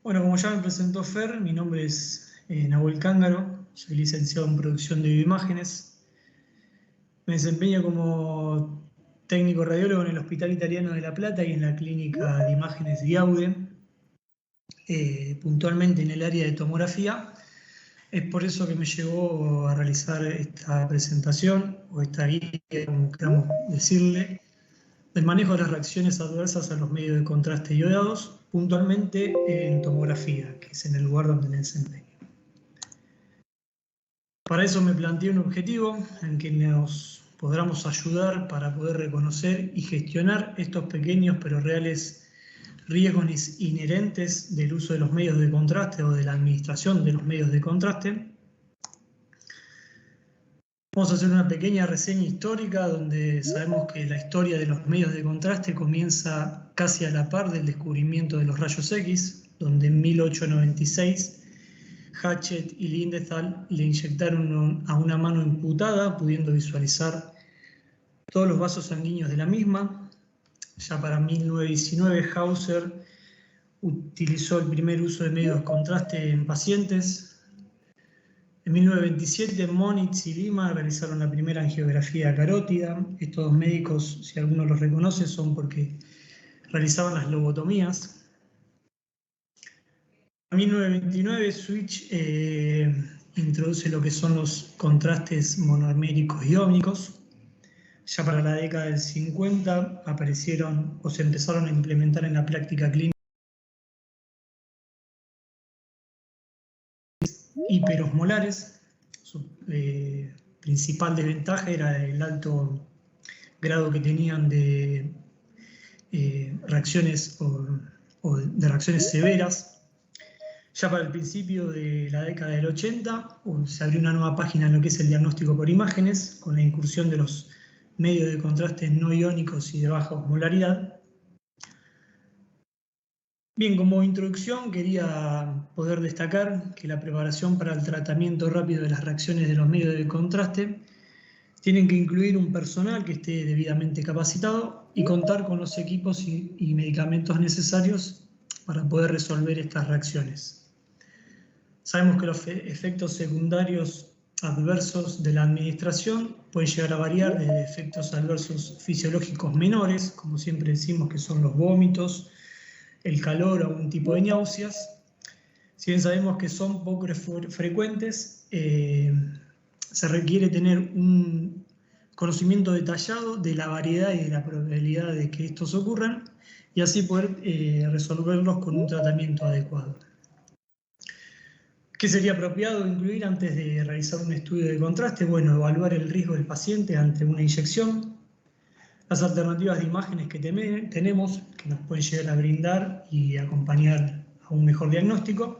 Bueno, como ya me presentó Fer, mi nombre es Nahuel Cángaro, soy licenciado en producción de bioimágenes. Me desempeño como técnico radiólogo en el Hospital Italiano de La Plata y en la Clínica de Imágenes Diaude, puntualmente en el área de tomografía. Es por eso que me llevó a realizar esta presentación, o esta guía, como queramos decirle, del manejo de las reacciones adversas a los medios de contraste iodados, puntualmente en tomografía, que es en el lugar donde me desempeño. Para eso me planteé un objetivo en que nos podamos ayudar para poder reconocer y gestionar estos pequeños pero reales riesgos inherentes del uso de los medios de contraste o de la administración de los medios de contraste. Vamos a hacer una pequeña reseña histórica donde sabemos que la historia de los medios de contraste comienza casi a la par del descubrimiento de los rayos X, donde en 1896 Hatchett y Lindenthal le inyectaron a una mano amputada, pudiendo visualizar todos los vasos sanguíneos de la misma. Ya para 1919 Hauser utilizó el primer uso de medios de contraste en pacientes. En 1927 Moniz y Lima realizaron la primera angiografía carótida. Estos dos médicos, si alguno los reconoce, son porque realizaban las lobotomías. En 1929 Switch introduce lo que son los contrastes monoméricos iónicos. Ya para la década del 50 aparecieron o se empezaron a implementar en la práctica clínica hiperosmolares. Su principal desventaja era el alto grado que tenían de reacciones o de reacciones severas. Ya para el principio de la década del 80 se abrió una nueva página en lo que es el diagnóstico por imágenes, con la incursión de los medios de contraste no iónicos y de baja osmolaridad. Bien, como introducción quería poder destacar que la preparación para el tratamiento rápido de las reacciones de los medios de contraste tienen que incluir un personal que esté debidamente capacitado y contar con los equipos y medicamentos necesarios para poder resolver estas reacciones. Sabemos que los efectos secundarios adversos de la administración pueden llegar a variar desde efectos adversos fisiológicos menores, como siempre decimos que son los vómitos, el calor o algún tipo de náuseas. Si bien sabemos que son poco frecuentes, se requiere tener un conocimiento detallado de la variedad y de la probabilidad de que estos ocurran y así poder resolverlos con un tratamiento adecuado. ¿Qué sería apropiado incluir antes de realizar un estudio de contraste? Bueno, evaluar el riesgo del paciente ante una inyección, las alternativas de imágenes que tenemos, que nos pueden llegar a brindar y acompañar a un mejor diagnóstico,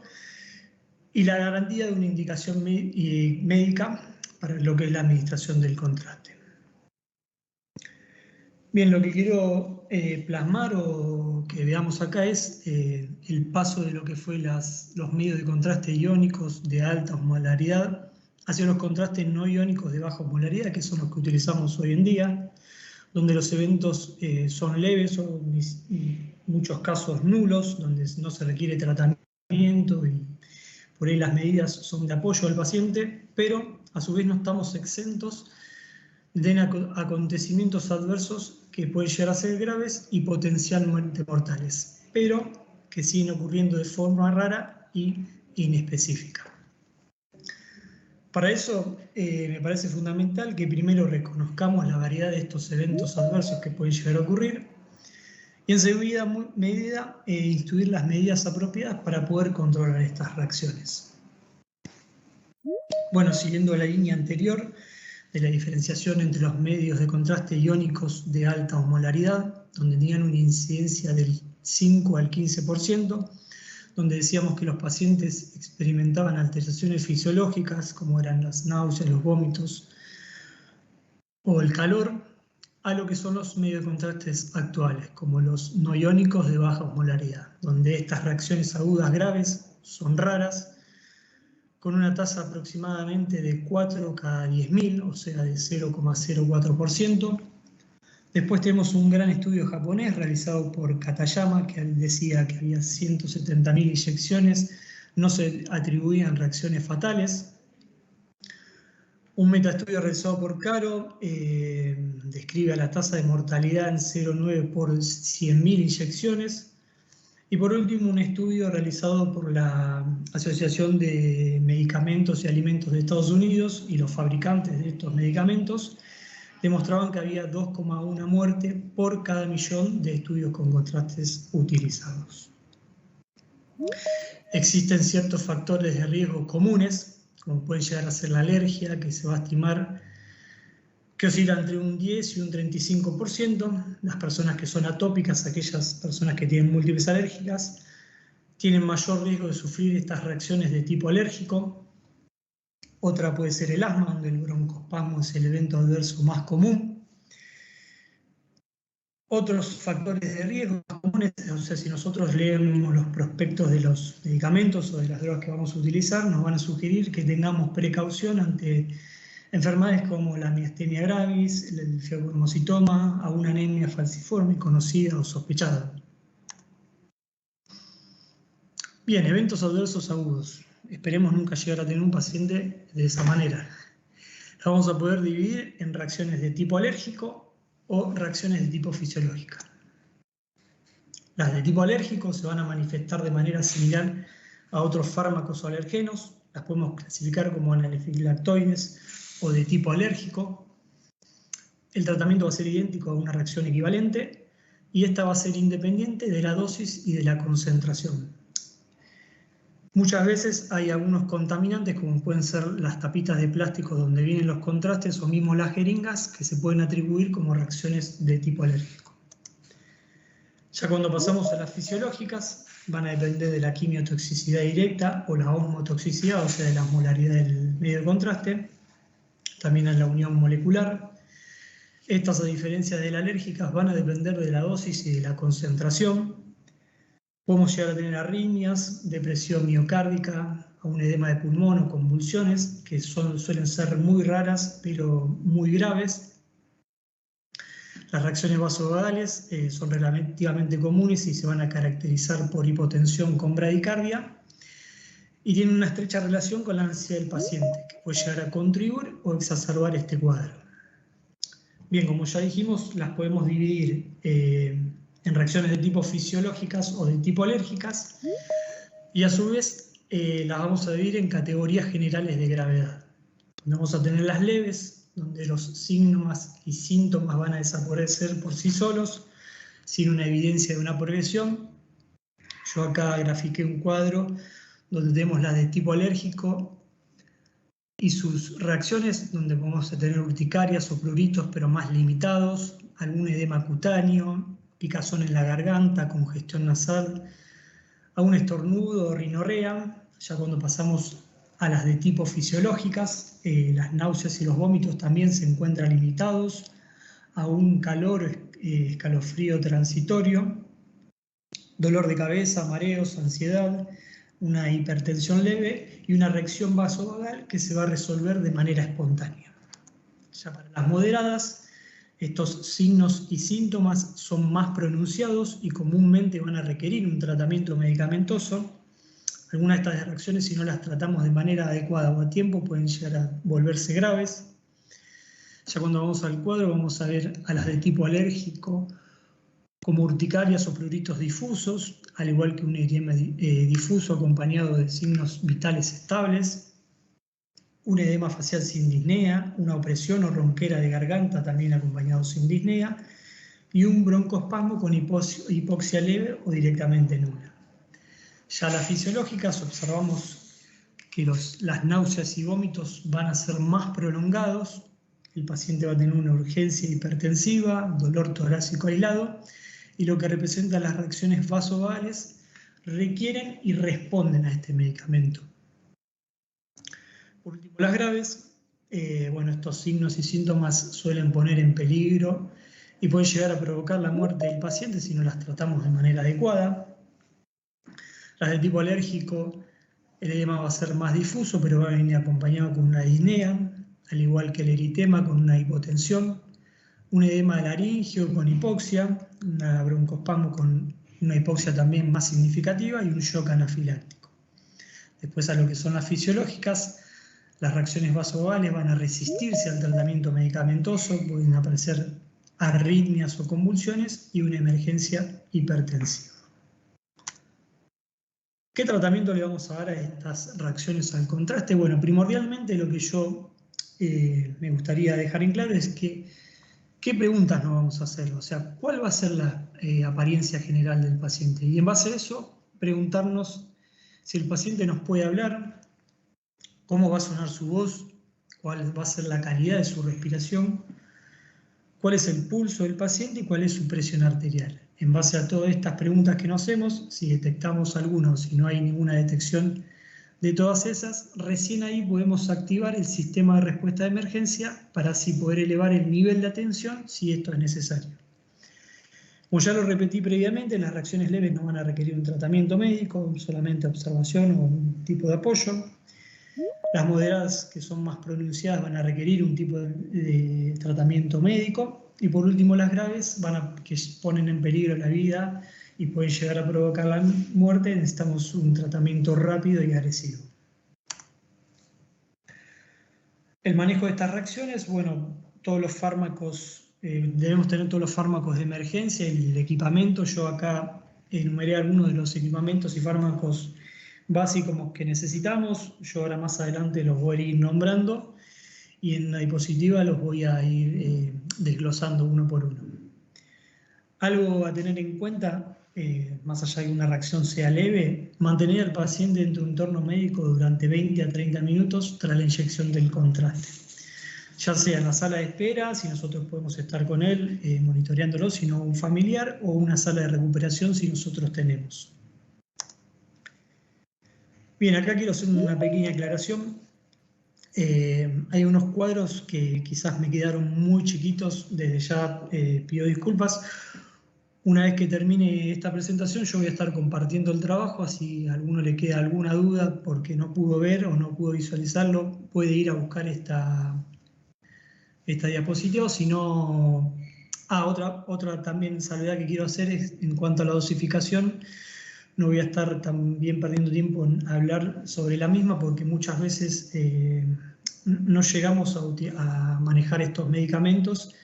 y la garantía de una indicación médica para lo que es la administración del contraste. Bien, lo que quiero plasmar o que veamos acá es el paso de lo que fue los medios de contraste iónicos de alta osmolaridad hacia los contrastes no iónicos de baja osmolaridad, que son los que utilizamos hoy en día, donde los eventos son leves o en muchos casos nulos, donde no se requiere tratamiento y por ahí las medidas son de apoyo al paciente, pero a su vez no estamos exentos de acontecimientos adversos que pueden llegar a ser graves y potencialmente mortales, pero que siguen ocurriendo de forma rara y inespecífica. Para eso me parece fundamental que primero reconozcamos la variedad de estos eventos adversos que pueden llegar a ocurrir y en segunda medida instituir las medidas apropiadas para poder controlar estas reacciones. Bueno, siguiendo la línea anterior de la diferenciación entre los medios de contraste iónicos de alta osmolaridad, donde tenían una incidencia del 5 al 15%, donde decíamos que los pacientes experimentaban alteraciones fisiológicas, como eran las náuseas, los vómitos o el calor, a lo que son los medios de contrastes actuales, como los no iónicos de baja osmolaridad, donde estas reacciones agudas graves son raras, con una tasa aproximadamente de 4 cada 10.000, o sea, de 0,04%, Después tenemos un gran estudio japonés realizado por Katayama, que decía que había 170.000 inyecciones, no se atribuían reacciones fatales. Un metaestudio realizado por Caro describe a la tasa de mortalidad en 0,9 por 100.000 inyecciones. Y por último, un estudio realizado por la Asociación de Medicamentos y Alimentos de Estados Unidos y los fabricantes de estos medicamentos demostraban que había 2,1 muertes por cada millón de estudios con contrastes utilizados. Existen ciertos factores de riesgo comunes, como puede llegar a ser la alergia, que se va a estimar que oscila entre un 10 y un 35%. Las personas que son atópicas, aquellas personas que tienen múltiples alérgicas, tienen mayor riesgo de sufrir estas reacciones de tipo alérgico. Otra puede ser el asma, donde el broncoespasmo es el evento adverso más común. Otros factores de riesgo comunes, o sea, si nosotros leemos los prospectos de los medicamentos o de las drogas que vamos a utilizar, nos van a sugerir que tengamos precaución ante enfermedades como la miastenia gravis, el fibromuscitoma, a una anemia falciforme conocida o sospechada. Bien, eventos adversos agudos. Esperemos nunca llegar a tener un paciente de esa manera. La vamos a poder dividir en reacciones de tipo alérgico o reacciones de tipo fisiológica. Las de tipo alérgico se van a manifestar de manera similar a otros fármacos o alergenos. Las podemos clasificar como anafilaxioides o de tipo alérgico. El tratamiento va a ser idéntico a una reacción equivalente y esta va a ser independiente de la dosis y de la concentración. Muchas veces hay algunos contaminantes, como pueden ser las tapitas de plástico donde vienen los contrastes o mismo las jeringas, que se pueden atribuir como reacciones de tipo alérgico. Ya cuando pasamos a las fisiológicas, van a depender de la quimiotoxicidad directa o la osmotoxicidad, o sea, de la molaridad del medio de contraste, también en la unión molecular. Estas, a diferencia de las alérgicas, van a depender de la dosis y de la concentración. Podemos llegar a tener arritmias, depresión miocárdica, a un edema de pulmón o convulsiones, que suelen ser muy raras, pero muy graves. Las reacciones vasovagales son relativamente comunes y se van a caracterizar por hipotensión con bradicardia y tienen una estrecha relación con la ansiedad del paciente, que puede llegar a contribuir o exacerbar este cuadro. Bien, como ya dijimos, las podemos dividir en reacciones de tipo fisiológicas o de tipo alérgicas, y a su vez las vamos a dividir en categorías generales de gravedad. Vamos a tener las leves, donde los signos y síntomas van a desaparecer por sí solos, sin una evidencia de una progresión. Yo acá grafiqué un cuadro donde tenemos las de tipo alérgico y sus reacciones, donde vamos a tener urticarias o pruritos, pero más limitados, algún edema cutáneo, picazón en la garganta, congestión nasal, algún estornudo o rinorrea. Ya cuando pasamos a las de tipo fisiológicas, las náuseas y los vómitos también se encuentran limitados a un calor, escalofrío transitorio, dolor de cabeza, mareos, ansiedad, una hipertensión leve y una reacción vasovagal que se va a resolver de manera espontánea. Ya para las moderadas, estos signos y síntomas son más pronunciados y comúnmente van a requerir un tratamiento medicamentoso. Algunas de estas reacciones, si no las tratamos de manera adecuada o a tiempo, pueden llegar a volverse graves. Ya cuando vamos al cuadro vamos a ver a las de tipo alérgico como urticarias o pruritos difusos, al igual que un edema difuso acompañado de signos vitales estables, un edema facial sin disnea, una opresión o ronquera de garganta también acompañado sin disnea, y un broncoespasmo con hipoxia leve o directamente nula. Ya las fisiológicas observamos que las náuseas y vómitos van a ser más prolongados, el paciente va a tener una urgencia hipertensiva, dolor torácico aislado, y lo que representa las reacciones vasovagales requieren y responden a este medicamento. Por último, las graves, estos signos y síntomas suelen poner en peligro y pueden llegar a provocar la muerte del paciente si no las tratamos de manera adecuada. Las de tipo alérgico, el edema va a ser más difuso, pero va a venir acompañado con una disnea, al igual que el eritema con una hipotensión. un edema laringeo con hipoxia, una broncoespasmo con una hipoxia también más significativa y un shock anafiláctico. Después, a lo que son las fisiológicas, las reacciones vasovagales van a resistirse al tratamiento medicamentoso, pueden aparecer arritmias o convulsiones y una emergencia hipertensiva. ¿Qué tratamiento le vamos a dar a estas reacciones al contraste? Bueno, primordialmente lo que yo me gustaría dejar en claro es que ¿qué preguntas nos vamos a hacer? O sea, ¿cuál va a ser la apariencia general del paciente? Y en base a eso, preguntarnos si el paciente nos puede hablar, cómo va a sonar su voz, cuál va a ser la calidad de su respiración, cuál es el pulso del paciente y cuál es su presión arterial. En base a todas estas preguntas que nos hacemos, si detectamos alguna o si no hay ninguna detección de todas esas, recién ahí podemos activar el sistema de respuesta de emergencia para así poder elevar el nivel de atención si esto es necesario. Como ya lo repetí previamente, las reacciones leves no van a requerir un tratamiento médico, solamente observación o un tipo de apoyo. Las moderadas, que son más pronunciadas, van a requerir un tipo de tratamiento médico. Y por último, las graves, que ponen en peligro la vida y pueden llegar a provocar la muerte, necesitamos un tratamiento rápido y agresivo. El manejo de estas reacciones, bueno, todos los fármacos, debemos tener todos los fármacos de emergencia, el equipamiento. Yo acá enumeré algunos de los equipamientos y fármacos básicos que necesitamos. Yo ahora más adelante los voy a ir nombrando y en la diapositiva los voy a ir desglosando uno por uno. Algo a tener en cuenta, más allá de que una reacción sea leve, mantener al paciente en tu entorno médico durante 20 a 30 minutos tras la inyección del contraste. Ya sea en la sala de espera, si nosotros podemos estar con él monitoreándolo, si no un familiar, o una sala de recuperación si nosotros tenemos. Bien, acá quiero hacer una pequeña aclaración. Hay unos cuadros que quizás me quedaron muy chiquitos, desde ya pido disculpas. Una vez que termine esta presentación, yo voy a estar compartiendo el trabajo, así a alguno le queda alguna duda porque no pudo ver o no pudo visualizarlo, puede ir a buscar esta diapositiva. Si no, otra también salvedad que quiero hacer es en cuanto a la dosificación. No voy a estar también perdiendo tiempo en hablar sobre la misma porque muchas veces no llegamos a manejar estos medicamentos,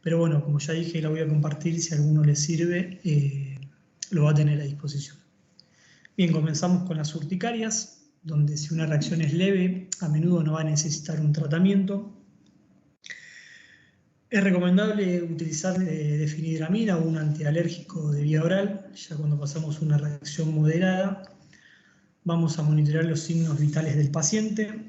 pero bueno, como ya dije, la voy a compartir, si a alguno le sirve, lo va a tener a disposición. Bien, comenzamos con las urticarias, donde si una reacción es leve, a menudo no va a necesitar un tratamiento. Es recomendable utilizar difenhidramina o un antialérgico de vía oral. Ya cuando pasamos una reacción moderada, vamos a monitorear los signos vitales del paciente.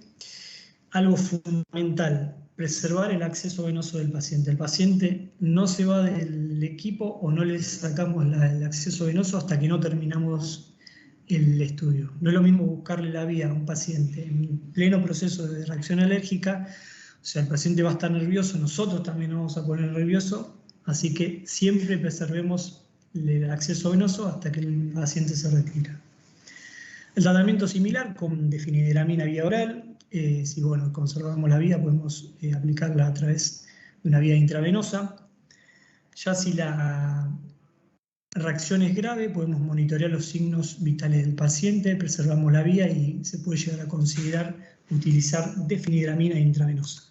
Algo fundamental, preservar el acceso venoso del paciente. El paciente no se va del equipo o no le sacamos el acceso venoso hasta que no terminamos el estudio. No es lo mismo buscarle la vía a un paciente en pleno proceso de reacción alérgica. O sea, el paciente va a estar nervioso, nosotros también nos vamos a poner nerviosos, así que siempre preservemos el acceso venoso hasta que el paciente se retira. El tratamiento similar con difenhidramina vía oral. Si bueno, conservamos la vía, podemos aplicarla a través de una vía intravenosa. Ya si la reacción es grave, podemos monitorear los signos vitales del paciente, preservamos la vía y se puede llegar a considerar utilizar difenhidramina intravenosa.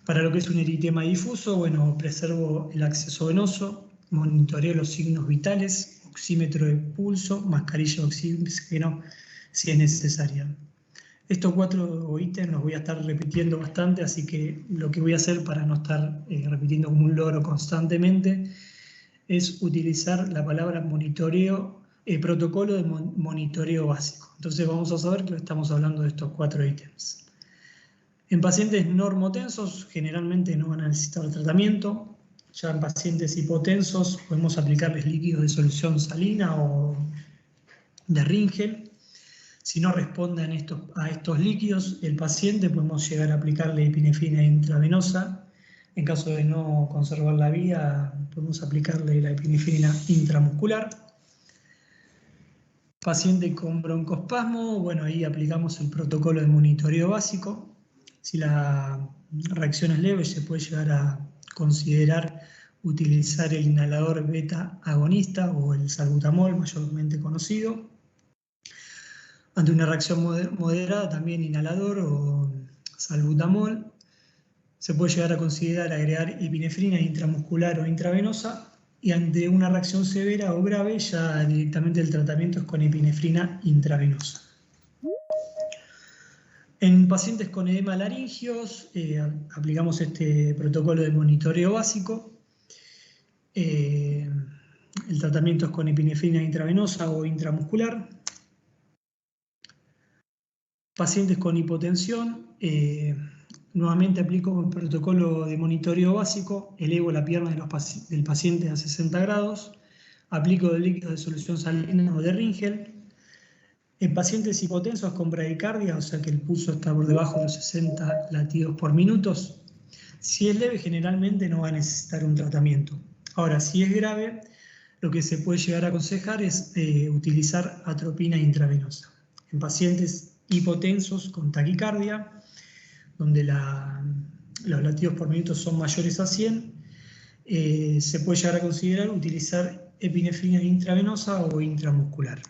Para lo que es un eritema difuso, bueno, preservo el acceso venoso, monitoreo los signos vitales, oxímetro de pulso, mascarilla de oxígeno si es necesaria. Estos 4 ítems los voy a estar repitiendo bastante, así que lo que voy a hacer para no estar repitiendo como un loro constantemente es utilizar la palabra monitoreo, protocolo de monitoreo básico. Entonces vamos a saber que estamos hablando de estos 4 ítems. En pacientes normotensos generalmente no van a necesitar tratamiento. Ya en pacientes hipotensos podemos aplicarles líquidos de solución salina o de Ringel. Si no responden a estos líquidos, el paciente podemos llegar a aplicarle epinefrina intravenosa. En caso de no conservar la vía, podemos aplicarle la epinefrina intramuscular. Paciente con broncoespasmo, bueno, ahí aplicamos el protocolo de monitoreo básico. Si la reacciones leves se puede llegar a considerar utilizar el inhalador beta agonista o el salbutamol, mayormente conocido. Ante una reacción moderada, también inhalador o salbutamol. Se puede llegar a considerar agregar epinefrina intramuscular o intravenosa, y ante una reacción severa o grave ya directamente el tratamiento es con epinefrina intravenosa. En pacientes con edema laringeos aplicamos este protocolo de monitoreo básico. El tratamiento es con epinefrina intravenosa o intramuscular. Pacientes con hipotensión, nuevamente aplico el protocolo de monitoreo básico, elevo la pierna del paciente a 60 grados, aplico de líquidos de solución salina o de Ringel. En pacientes hipotensos con bradicardia, o sea que el pulso está por debajo de los 60 latidos por minuto, si es leve generalmente no va a necesitar un tratamiento. Ahora, si es grave, lo que se puede llegar a aconsejar es utilizar atropina intravenosa. En pacientes hipotensos con taquicardia, donde los latidos por minuto son mayores a 100, se puede llegar a considerar utilizar epinefrina intravenosa o intramuscular.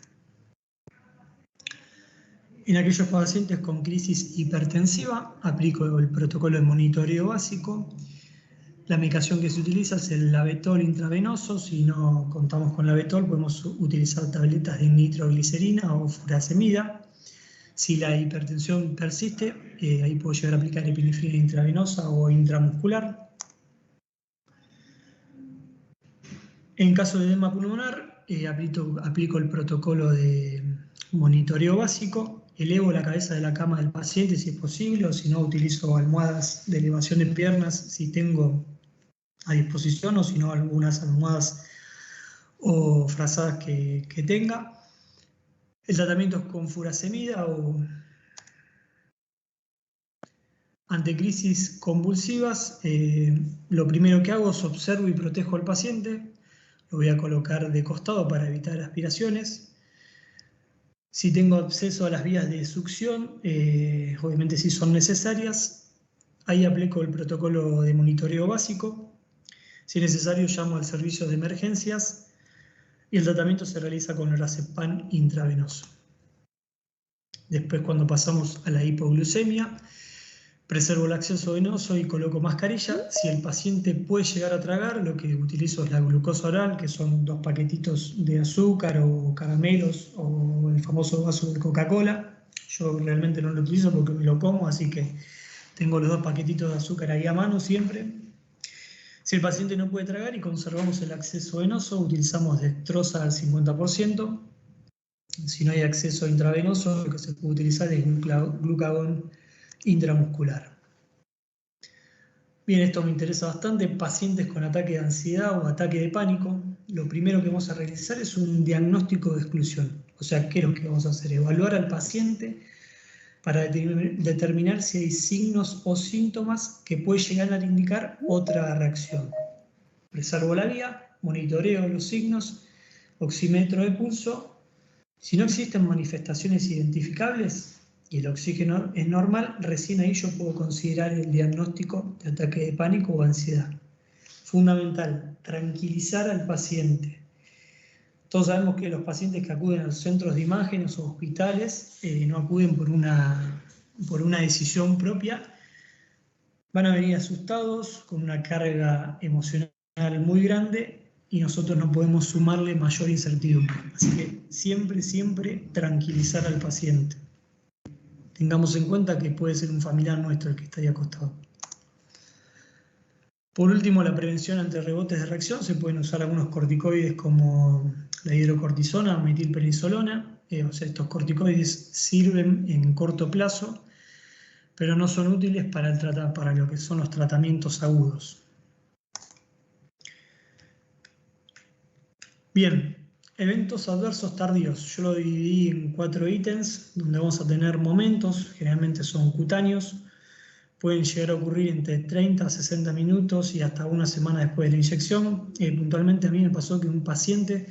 En aquellos pacientes con crisis hipertensiva, aplico el protocolo de monitoreo básico. La medicación que se utiliza es el Lavetol intravenoso. Si no contamos con Lavetol, podemos utilizar tabletas de nitroglicerina o furosemida. Si la hipertensión persiste, ahí puedo llegar a aplicar epinefrina intravenosa o intramuscular. En caso de edema pulmonar, aplico el protocolo de monitoreo básico. Elevo la cabeza de la cama del paciente si es posible, o si no, utilizo almohadas de elevación de piernas si tengo a disposición, o si no, algunas almohadas o frazadas que tenga. El tratamiento es con furosemida o ante crisis convulsivas. Lo primero que hago es observo y protejo al paciente. Lo voy a colocar de costado para evitar aspiraciones. Si tengo acceso a las vías de succión, obviamente si son necesarias, ahí aplico el protocolo de monitoreo básico. Si es necesario, llamo al servicio de emergencias y el tratamiento se realiza con lorazepam intravenoso. Después, cuando pasamos a la hipoglucemia, preservo el acceso venoso y coloco mascarilla. Si el paciente puede llegar a tragar, lo que utilizo es la glucosa oral, que son 2 paquetitos de azúcar o caramelos o el famoso vaso de Coca-Cola. Yo realmente no lo utilizo porque me lo como, así que tengo los 2 paquetitos de azúcar ahí a mano siempre. Si el paciente no puede tragar y conservamos el acceso venoso, utilizamos dextrosa al 50%. Si no hay acceso intravenoso, lo que se puede utilizar es glucagón intramuscular. Bien, esto me interesa bastante. Pacientes con ataque de ansiedad o ataque de pánico, lo primero que vamos a realizar es un diagnóstico de exclusión. O sea, ¿qué es lo que vamos a hacer? Evaluar al paciente para determinar si hay signos o síntomas que pueden llegar a indicar otra reacción. Preservo la vía, monitoreo los signos, oxímetro de pulso. Si no existen manifestaciones identificables y el oxígeno es normal, recién ahí yo puedo considerar el diagnóstico de ataque de pánico o ansiedad. Fundamental, tranquilizar al paciente. Todos sabemos que los pacientes que acuden a los centros de imágenes o hospitales no acuden por una decisión propia. Van a venir asustados, con una carga emocional muy grande, y nosotros no podemos sumarle mayor incertidumbre. Así que siempre, siempre tranquilizar al paciente. Tengamos en cuenta que puede ser un familiar nuestro el que está ahí acostado. Por último, la prevención ante rebotes de reacción. Se pueden usar algunos corticoides como la hidrocortisona o metilprednisolona. O sea, estos corticoides sirven en corto plazo, pero no son útiles para lo que son los tratamientos agudos. Bien, eventos adversos tardíos. Yo lo dividí en 4 ítems, donde vamos a tener momentos, generalmente son cutáneos. Pueden llegar a ocurrir entre 30 a 60 minutos y hasta una semana después de la inyección. Puntualmente a mí me pasó que un paciente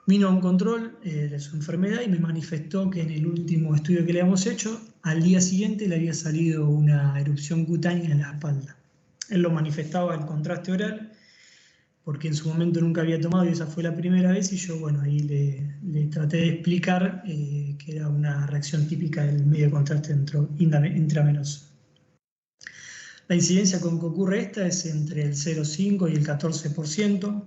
Vino a un control de su enfermedad y me manifestó que en el último estudio que le habíamos hecho, al día siguiente le había salido una erupción cutánea en la espalda. Él lo manifestaba el contraste oral, porque en su momento nunca había tomado y esa fue la primera vez, y yo, bueno, ahí le traté de explicar que era una reacción típica del medio de contraste intravenoso. La incidencia con que ocurre esta es entre el 0,5 y el 14%.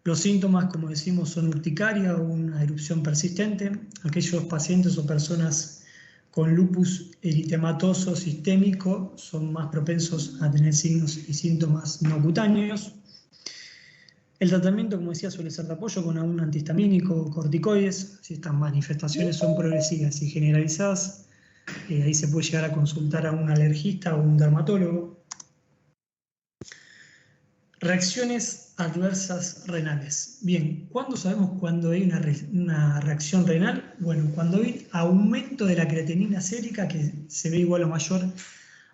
Los síntomas, como decimos, son urticaria o una erupción persistente. Aquellos pacientes o personas con lupus eritematoso sistémico son más propensos a tener signos y síntomas no cutáneos. El tratamiento, como decía, suele ser de apoyo con algún antihistamínico o corticoides. Si estas manifestaciones son progresivas y generalizadas, ahí se puede llegar a consultar a un alergista o un dermatólogo. Reacciones adversas renales. Bien, ¿cuándo sabemos cuando hay una reacción renal? Bueno, cuando hay aumento de la creatinina sérica, que se ve igual o mayor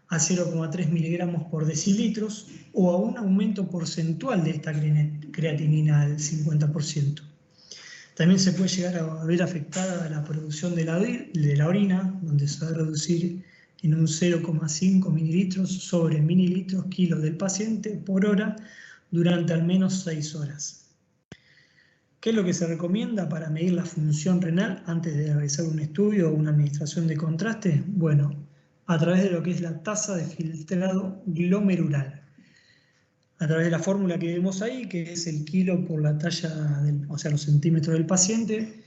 a 0,3 miligramos por decilitros, o a un aumento porcentual de esta creatinina al 50%. También se puede llegar a ver afectada la producción de la orina, donde se va a reducir en un 0,5 mililitros sobre mililitros kilos del paciente por hora durante al menos 6 horas. ¿Qué es lo que se recomienda para medir la función renal antes de realizar un estudio o una administración de contraste? Bueno, a través de lo que es la tasa de filtrado glomerular. A través de la fórmula que vemos ahí, que es el kilo por la talla, o sea, los centímetros del paciente,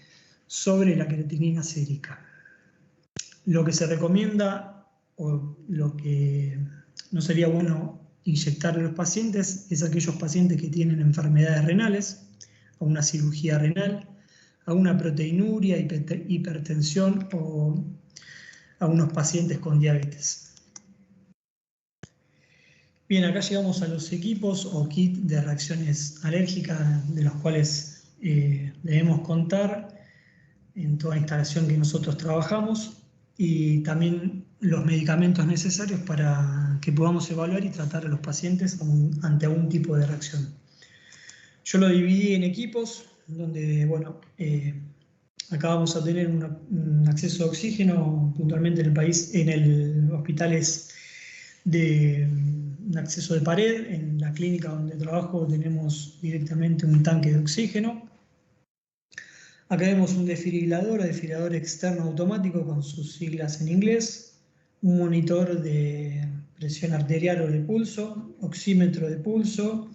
sobre la creatinina sérica. Lo que se recomienda, o lo que no sería bueno inyectar a los pacientes, es aquellos pacientes que tienen enfermedades renales, a una cirugía renal, a una proteinuria, hipertensión o a unos pacientes con diabetes. Bien, acá llegamos a los equipos o kit de reacciones alérgicas de los cuales debemos contar en toda instalación que nosotros trabajamos, y también los medicamentos necesarios para que podamos evaluar y tratar a los pacientes ante algún tipo de reacción. Yo lo dividí en equipos, donde, bueno, acá vamos a tener un acceso a oxígeno, puntualmente en el país, en el hospitales de un acceso de pared. En la clínica donde trabajo tenemos directamente un tanque de oxígeno. Acá vemos un desfibrilador externo automático con sus siglas en inglés, un monitor de presión arterial o de pulso, oxímetro de pulso,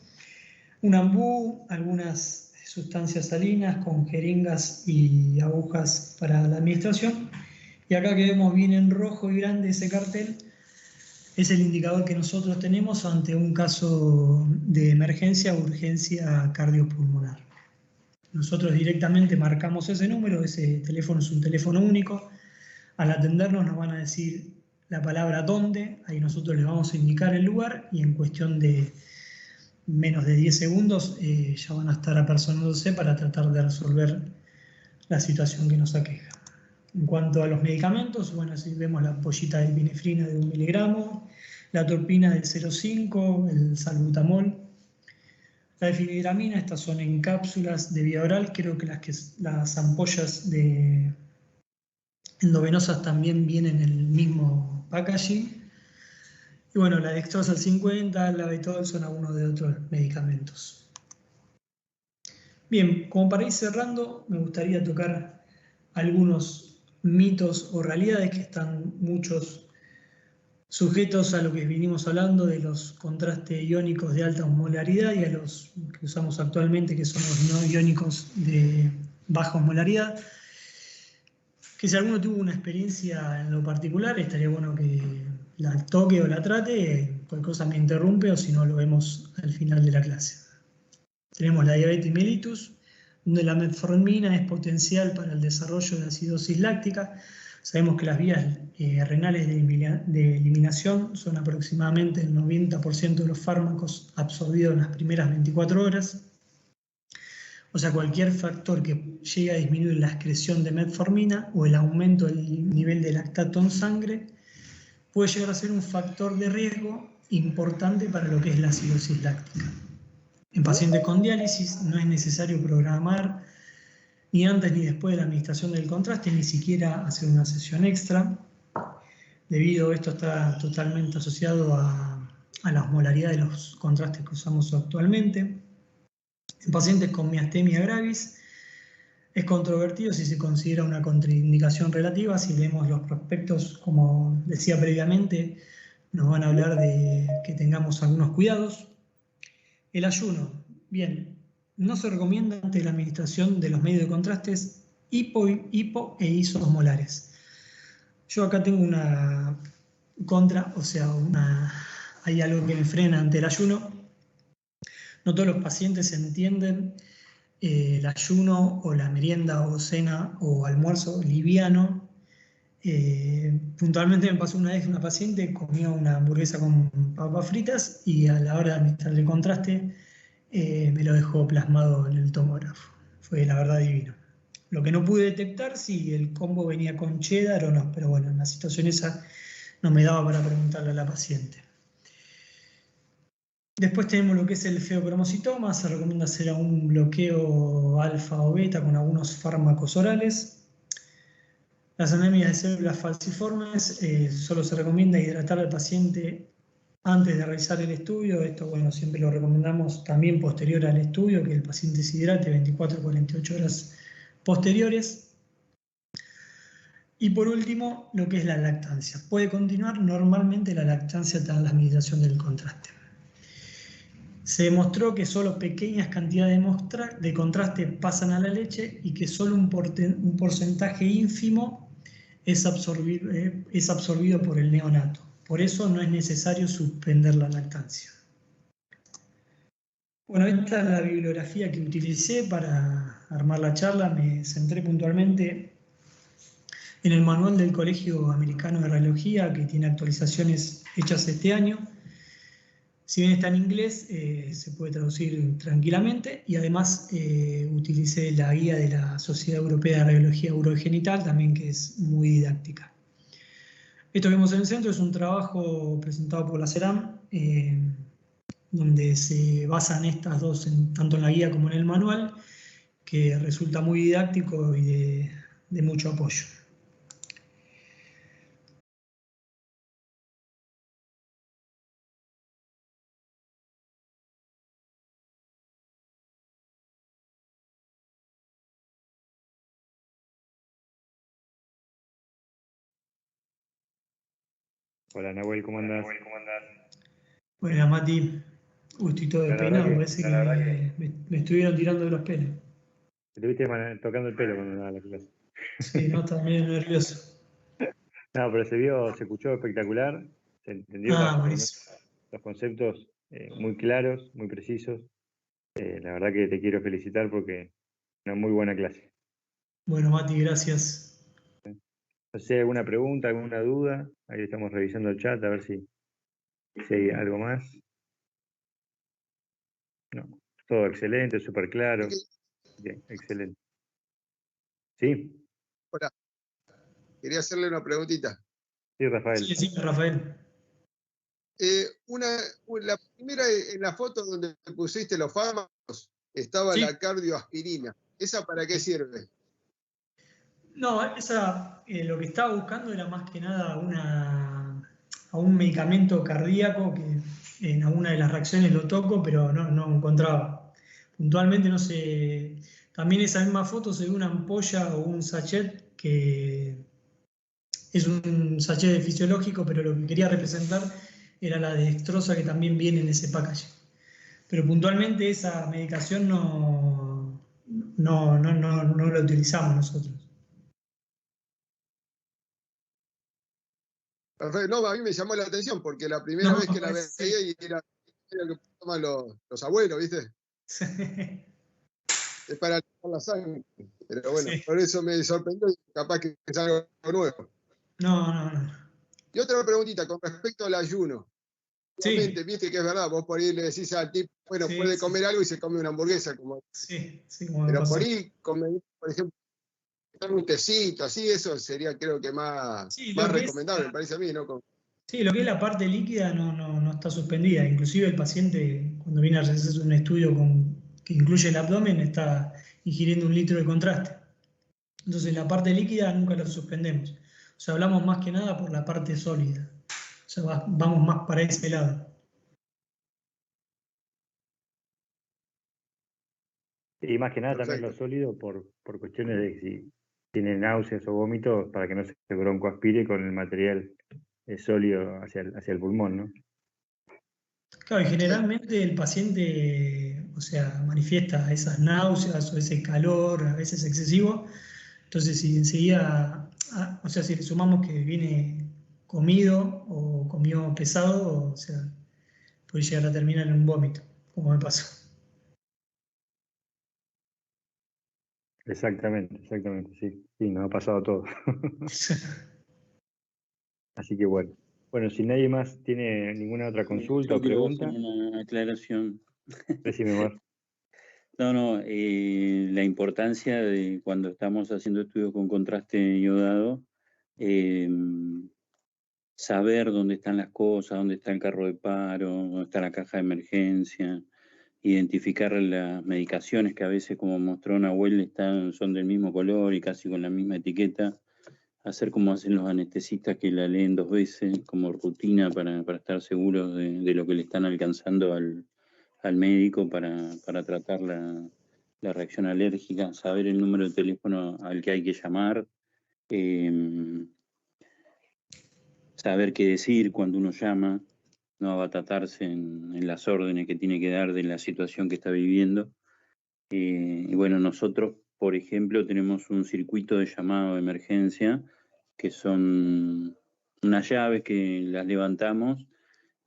un ambú, algunas sustancias salinas con jeringas y agujas para la administración. Y acá que vemos bien en rojo y grande ese cartel, es el indicador que nosotros tenemos ante un caso de emergencia o urgencia cardiopulmonar. Nosotros directamente marcamos ese número, ese teléfono es un teléfono único. Al atendernos nos van a decir la palabra dónde, ahí nosotros les vamos a indicar el lugar y en cuestión de menos de 10 segundos ya van a estar apersonándose para tratar de resolver la situación que nos aqueja. En cuanto a los medicamentos, bueno, así vemos la ampollita de epinefrina de 1 miligramo, la atropina del 0,5, el salbutamol, la difenhidramina. Estas son en cápsulas de vía oral. Creo que las ampollas endovenosas también vienen en el mismo packaging. Y bueno, la dextrosa al 50, la Betol son algunos de otros medicamentos. Bien, como para ir cerrando, me gustaría tocar algunos mitos o realidades que están muchos sujetos a lo que vinimos hablando de los contrastes iónicos de alta osmolaridad y a los que usamos actualmente, que son los no iónicos de baja osmolaridad. Que si alguno tuvo una experiencia en lo particular, estaría bueno que la toque o la trate, cualquier cosa me interrumpe o si no lo vemos al final de la clase. Tenemos la diabetes mellitus, donde la metformina es potencial para el desarrollo de acidosis láctica. Sabemos que las vías renales de eliminación son aproximadamente el 90% de los fármacos absorbidos en las primeras 24 horas. O sea, cualquier factor que llegue a disminuir la excreción de metformina o el aumento del nivel de lactato en sangre puede llegar a ser un factor de riesgo importante para lo que es la acidosis láctica. En pacientes con diálisis no es necesario programar ni antes ni después de la administración del contraste, ni siquiera hacer una sesión extra. Debido a esto está totalmente asociado a la osmolaridad de los contrastes que usamos actualmente. En pacientes con miastemia gravis es controvertido si se considera una contraindicación relativa. Si leemos los prospectos, como decía previamente, nos van a hablar de que tengamos algunos cuidados. El ayuno, bien, no se recomienda ante la administración de los medios de contrastes hipo e isosmolares. Yo acá tengo una contra, o sea, hay algo que me frena ante el ayuno. No todos los pacientes entienden el ayuno o la merienda o cena o almuerzo liviano. Puntualmente me pasó una vez que una paciente comió una hamburguesa con papas fritas y a la hora de administrarle el contraste me lo dejó plasmado en el tomógrafo. Fue la verdad divino. Lo que no pude detectar si el combo venía con cheddar o no, pero bueno, en la situación esa no me daba para preguntarle a la paciente. Después tenemos lo que es el feocromocitoma. Se recomienda hacer un bloqueo alfa o beta con algunos fármacos orales. Las anemias de células falciformes, solo se recomienda hidratar al paciente antes de realizar el estudio. Esto, bueno, siempre lo recomendamos también posterior al estudio, que el paciente se hidrate 24 a 48 horas posteriores. Y por último, lo que es la lactancia. Puede continuar normalmente la lactancia tras la administración del contraste. Se demostró que solo pequeñas cantidades de contraste pasan a la leche y que solo un porcentaje ínfimo es absorbido por el neonato. Por eso no es necesario suspender la lactancia. Bueno, esta es la bibliografía que utilicé para armar la charla. Me centré puntualmente en el manual del Colegio Americano de Radiología, que tiene actualizaciones hechas este año. Si bien está en inglés, se puede traducir tranquilamente, y además utilicé la guía de la Sociedad Europea de Radiología Urogenital, también, que es muy didáctica. Esto que vemos en el centro es un trabajo presentado por la CERAM, donde se basan estas dos, tanto en la guía como en el manual, que resulta muy didáctico y de mucho apoyo. Hola Nahuel, ¿cómo andás? Bueno, Mati, gustito de peinado, parece que me estuvieron tirando de los pelos. Te estuviste tocando el pelo cuando daba la clase. Sí, no, estaba medio nervioso. No, pero se escuchó espectacular, se entendió Buenísimo. los conceptos muy claros, muy precisos. La verdad que te quiero felicitar porque una muy buena clase. Bueno, Mati, gracias. No sé, alguna pregunta, alguna duda, ahí estamos revisando el chat a ver si hay algo más. No, todo excelente, súper claro. Bien, excelente. ¿Sí? Hola, quería hacerle una preguntita. Sí, Rafael. Sí, Rafael. La primera, en la foto donde pusiste los fármacos, estaba la cardioaspirina. ¿Esa para qué sirve? No, esa, lo que estaba buscando era más que nada a un medicamento cardíaco que en alguna de las reacciones lo toco, pero no encontraba. Puntualmente no sé. También esa misma foto se ve una ampolla o un sachet que es un sachet fisiológico, pero lo que quería representar era la dextrosa que también viene en ese packaging. Pero puntualmente esa medicación no la utilizamos nosotros. Perfecto. No, a mí me llamó la atención porque la primera vez que la veía y era lo que toman los abuelos, ¿viste? Sí. Es para la sangre. Pero bueno, por eso me sorprendió y capaz que es algo nuevo. No. Y otra preguntita con respecto al ayuno. Obviamente, viste que es verdad, vos por ahí le decís al tipo, bueno, puede comer algo y se come una hamburguesa. Como pero por ahí, por ejemplo, un tecito, así, eso sería creo que más recomendable, me parece a mí, ¿no? Sí, lo que es la parte líquida no está suspendida. Inclusive el paciente, cuando viene a hacer un estudio que incluye el abdomen, está ingiriendo 1 litro de contraste. Entonces la parte líquida nunca la suspendemos. O sea, hablamos más que nada por la parte sólida. O sea, vamos más para ese lado. Y más que nada Perfecto. también lo sólido por cuestiones de si tiene náuseas o vómitos, para que no se broncoaspire con el material sólido hacia el pulmón, ¿no? Claro, y generalmente el paciente, o sea, manifiesta esas náuseas o ese calor, a veces excesivo. Entonces, si enseguida, o sea, si le sumamos que viene comido o comió pesado, o sea, puede llegar a terminar en un vómito, como me pasó. Exactamente, sí. Sí, nos ha pasado todo. Así que bueno. Bueno, si nadie más tiene ninguna otra consulta o pregunta. Hacer una aclaración. Decime, Mar. No, la importancia de cuando estamos haciendo estudios con contraste iodado, saber dónde están las cosas, dónde está el carro de paro, dónde está la caja de emergencia, identificar las medicaciones que a veces, como mostró Nahuel, son del mismo color y casi con la misma etiqueta, hacer como hacen los anestesistas que la leen 2 veces como rutina para estar seguros de lo que le están alcanzando al médico para tratar la reacción alérgica, saber el número de teléfono al que hay que llamar, saber qué decir cuando uno llama, no abatatarse en las órdenes que tiene que dar de la situación que está viviendo. Y bueno, nosotros, por ejemplo, tenemos un circuito de llamado de emergencia, que son unas llaves que las levantamos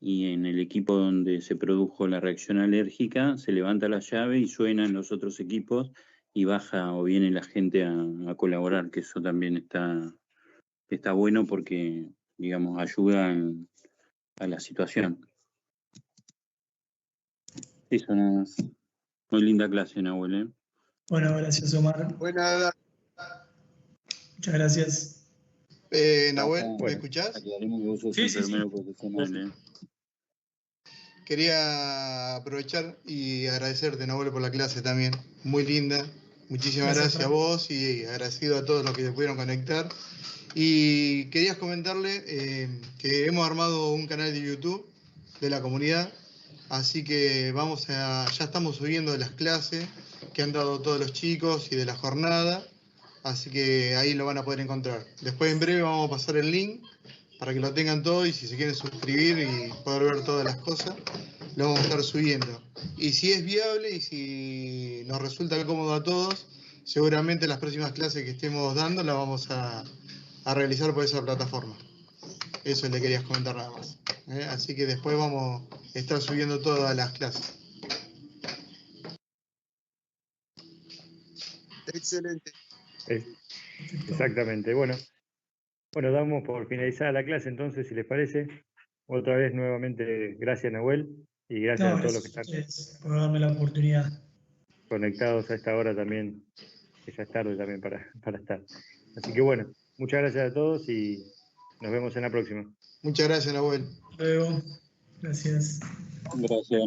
y en el equipo donde se produjo la reacción alérgica se levanta la llave y suena en los otros equipos y baja o viene la gente a colaborar, que eso también está bueno porque, digamos, ayuda a la situación. Eso nada más. Muy linda clase, Nahuel, ¿eh? Bueno, gracias, Omar. Buena. Muchas gracias. Nahuel, ¿me escuchás? Aclaremos que vos sos enfermero profesional, ¿eh? Quería aprovechar y agradecerte, Nahuel, por la clase también. Muy linda. Muchísimas gracias a vos y agradecido a todos los que se pudieron conectar. Y querías comentarle que hemos armado un canal de YouTube de la comunidad, así que ya estamos subiendo las clases que han dado todos los chicos y de la jornada, así que ahí lo van a poder encontrar. Después en breve vamos a pasar el link para que lo tengan todo y si se quieren suscribir y poder ver todas las cosas, lo vamos a estar subiendo. Y si es viable y si nos resulta cómodo a todos, seguramente las próximas clases que estemos dando las vamos a realizar por esa plataforma. Eso le querías comentar nada más. Así que después vamos a estar subiendo todas las clases. Excelente. Exactamente. Bueno, damos por finalizada la clase entonces, si les parece. Otra vez nuevamente, gracias, Nahuel, y gracias a todos los que están por darme la oportunidad. Conectados a esta hora también, que ya es tarde también para estar. Así que bueno, muchas gracias a todos y nos vemos en la próxima. Muchas gracias, Nahuel. Hasta luego. Gracias. Gracias.